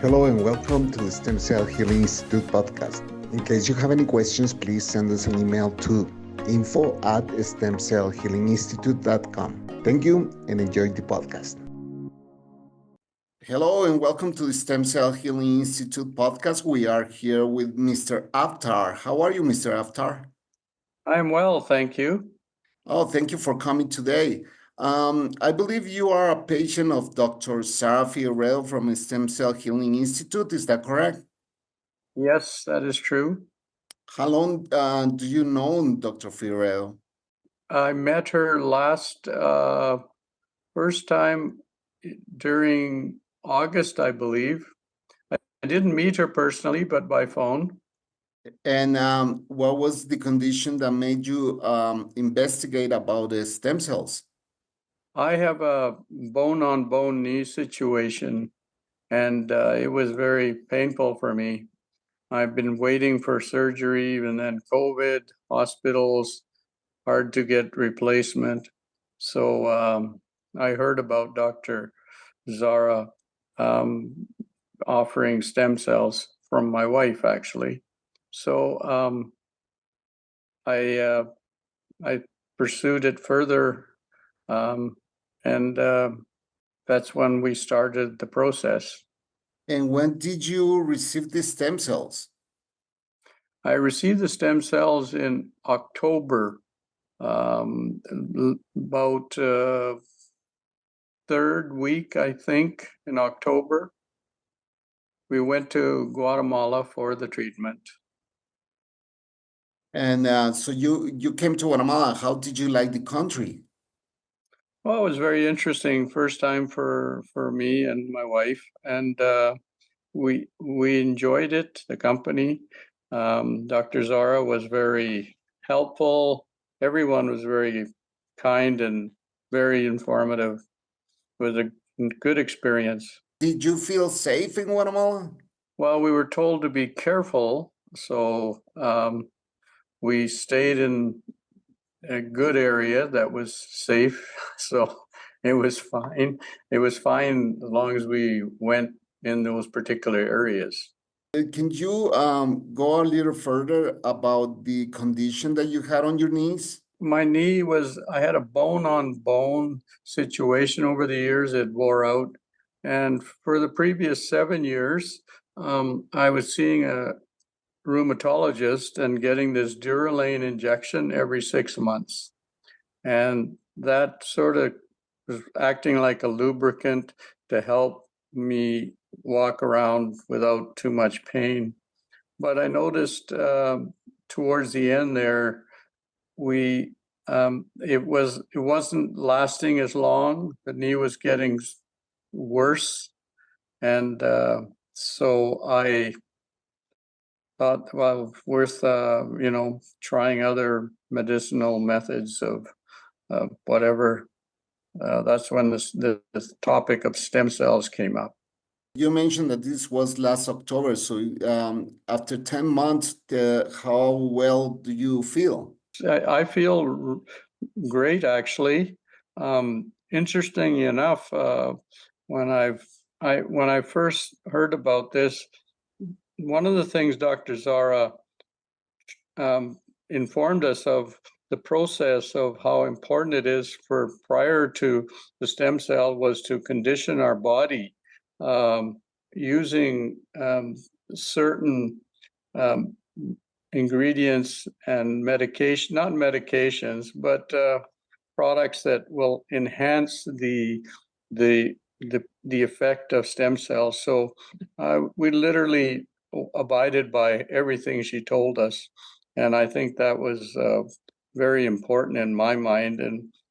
Hello and welcome to the Stem Cell Healing Institute podcast. In case you have any questions, please send us an email to info@stemcellhealinginstitute.com. Thank you and enjoy the podcast. Hello and welcome to the Stem Cell Healing Institute podcast. We are here with Mr. Avtar. How are you, Mr. Avtar? I'm well, thank you. Oh, thank you for coming today. I believe you are a patient of Dr. Zahra Figueredo from the Stem Cell Healing Institute. Is that correct? Yes, that is true. How long do you know Dr. Figueredo? I met her first time during August, I believe. I didn't meet her personally, but by phone. And what was the condition that made you investigate about the stem cells? I have a bone-on-bone knee situation, and it was very painful for me. I've been waiting for surgery, and then COVID, hospitals, hard to get replacement. So I heard about Dr. Zahra offering stem cells from my wife, actually. So I pursued it further, and that's when we started the process. And when did you receive the stem cells? I received the stem cells in October, about third week, I think, in October. We went to Guatemala for the treatment. And so you came to Guatemala. How did you like the country? Well, it was very interesting. First time for me and my wife, and we enjoyed it. The company, Dr. Zahra was very helpful. Everyone was very kind and very informative. It was a good experience. Did you feel safe in Guatemala? Well, we were told to be careful, so we stayed in a good area that was safe. So it was fine. It was fine as long as we went in those particular areas. Can you go a little further about the condition that you had on your knees? My knee I had a bone-on-bone situation over the years. It wore out. And for the previous 7 years, I was seeing a rheumatologist and getting this Durolane injection every 6 months. And that sort of was acting like a lubricant to help me walk around without too much pain. But I noticed towards the end there, it wasn't lasting as long. The knee was getting worse, and so I thought, well, worth trying other medicinal methods of whatever. That's when the topic of stem cells came up. You mentioned that this was last October. So after 10 months, how well do you feel? I feel great, actually. Interesting enough, when I first heard about this, one of the things Dr. Zahra informed us of the process of how important it is for prior to the stem cell was to condition our body using certain ingredients and medication, not medications, but products that will enhance the effect of stem cells. So we literally abided by everything she told us. And I think that was very important in my mind.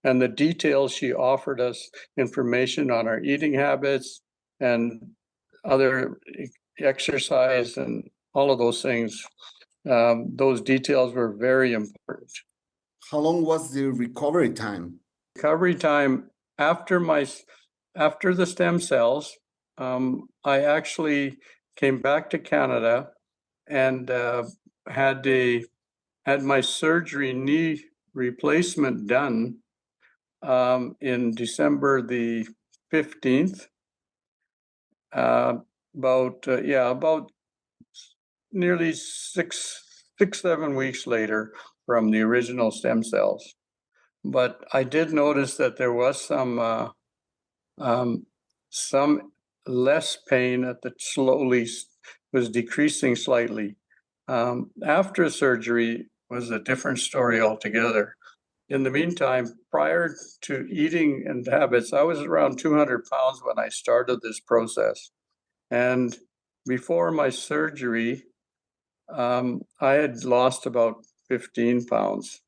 And the details she offered us, information on our eating habits and other exercise and all of those things, those details were very important. How long was the recovery time? Recovery time after the stem cells, I actually came back to Canada and had my knee replacement done in December the 15th. about nearly 7 weeks later from the original stem cells. But I did notice that there was some less pain at the slowly was decreasing slightly. After surgery was a different story altogether. In the meantime, prior to eating and habits, I was around 200 pounds when I started this process. And before my surgery, I had lost about 15 pounds.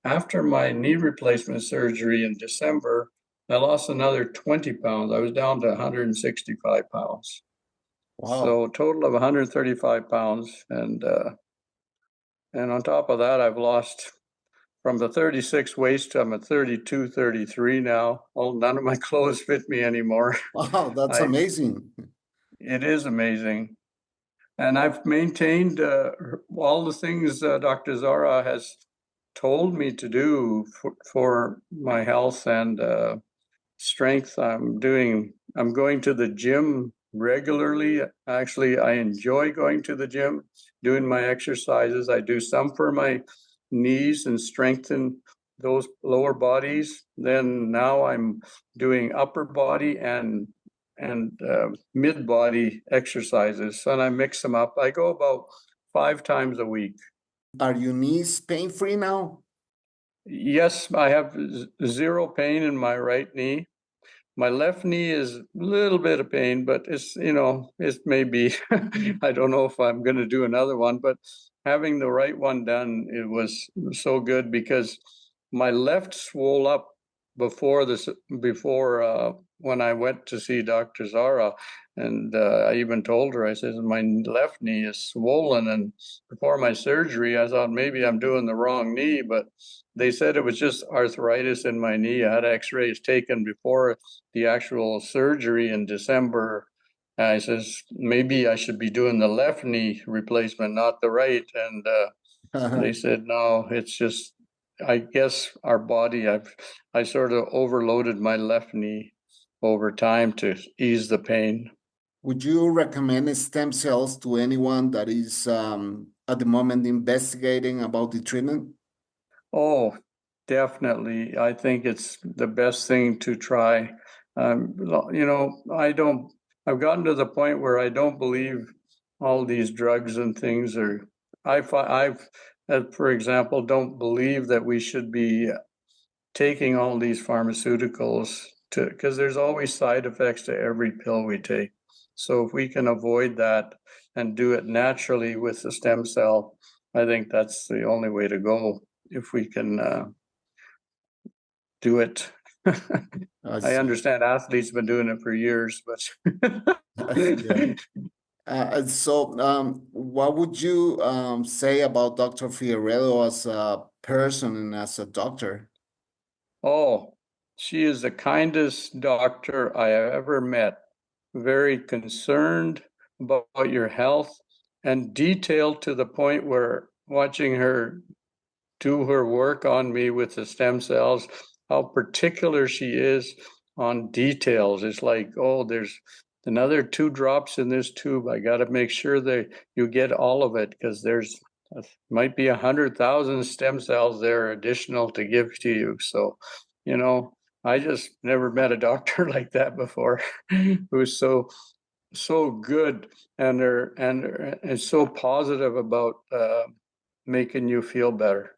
After my knee replacement surgery in December, I lost another 20 pounds. I was down to 165 pounds. Wow. So a total of 135 pounds. And on top of that, I've lost from the 36 waist, I'm at 32, 33 now. Well, none of my clothes fit me anymore. Wow, that's I, amazing. it is amazing. And I've maintained all the things Dr. Zahra has told me to do for my health and strength. I'm going to the gym regularly. Actually, I enjoy going to the gym, doing my exercises. I do some for my knees and strengthen those lower bodies. Then now I'm doing upper body and mid body exercises, and I mix them up. I go about 5 times a week. Are your knees pain-free now? Yes, I have zero pain in my right knee. My left knee is a little bit of pain, but it may be. I don't know if I'm going to do another one, but having the right one done, it was so good because my left swole up before when I went to see Dr. Zahra, and I even told her, I said, my left knee is swollen, and before my surgery, I thought maybe I'm doing the wrong knee, but they said it was just arthritis in my knee. I had x-rays taken before the actual surgery in December. And I says, maybe I should be doing the left knee replacement, not the right. And they said, no, it's just, I guess our body, I sort of overloaded my left knee over time to ease the pain. Would you recommend stem cells to anyone that is at the moment investigating about the treatment? Oh, definitely. I think it's the best thing to try. I've gotten to the point where I don't believe all these drugs and things are, for example, don't believe that we should be taking all these pharmaceuticals because there's always side effects to every pill we take. So if we can avoid that and do it naturally with the stem cell, I think that's the only way to go if we can do it. I I see. understand athletes have been doing it for years, but Yeah. What would you say about Dr. Figueredo as a person and as a doctor? oh, she is the kindest doctor I have ever met. Very concerned about your health and detailed to the point where watching her do her work on me with the stem cells, how particular she is on details. It's like, oh, there's another 2 drops in this tube. I got to make sure that you get all of it because there's might be 100,000 stem cells there additional to give to you. So, I just never met a doctor like that before who's so good and so positive about making you feel better.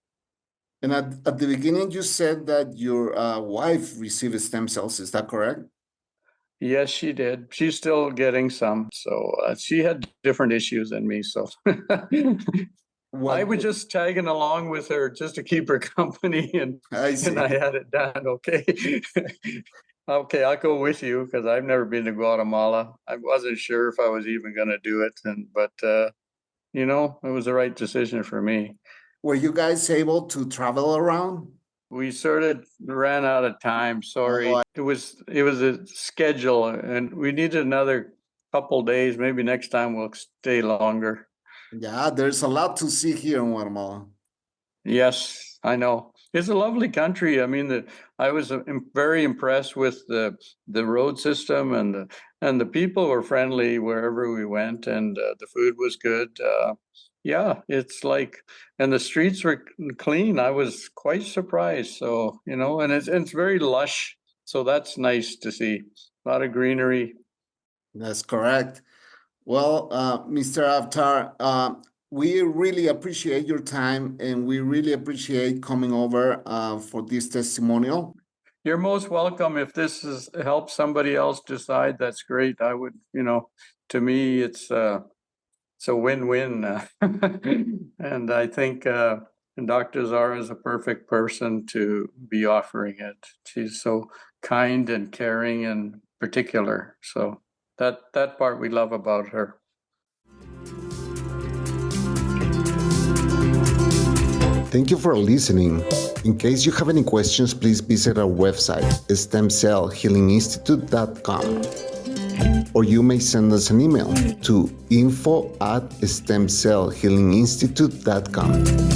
And at the beginning, you said that your wife received stem cells. Is that correct? Yes, she did. She's still getting some. So she had different issues than me. So I What was just tagging along with her just to keep her company, and I and I see. had it done. Okay. Okay, I'll go with you because I've never been to Guatemala. I wasn't sure if I was even going to do it, but it was the right decision for me. Were you guys able to travel around? We sort of ran out of time. Oh, Sorry. It was a schedule, and we needed another couple days. Maybe next time we'll stay longer. yeah, there's a lot to see here in Guatemala. Yes, I know. It's a lovely country. I mean, I was very impressed with the road system, and the people were friendly wherever we went, and the food was good. Yeah, it's like, and the streets were clean. I was quite surprised. So, and it's very lush. So that's nice to see. A lot of greenery. That's correct. Well, Mr. Avtar, we really appreciate your time and we really appreciate coming over for this testimonial. You're most welcome. If this helps somebody else decide, that's great. I would, to me, it's a win-win. And I think Dr. Zahra is a perfect person to be offering it. She's so kind and caring and particular. So that part we love about her. Thank you for listening. In case you have any questions, please visit our website, stemcellhealinginstitute.com. Or you may send us an email to info@stemcellhealinginstitute.com.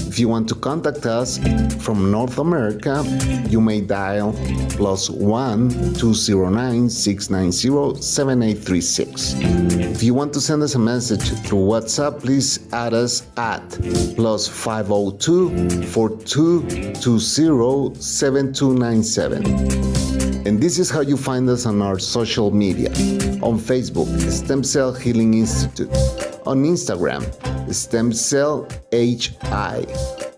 If you want to contact us from North America, you may dial +1 209 690 7836. If you want to send us a message through WhatsApp, please add us at +502 4220 7297. And this is how you find us on our social media. On Facebook, Stem Cell Healing Institute. On Instagram, Stem Cell HI.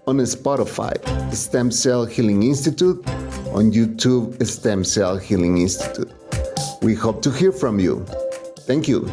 On Spotify, Stem Cell Healing Institute. On YouTube, Stem Cell Healing Institute. We hope to hear from you. Thank you.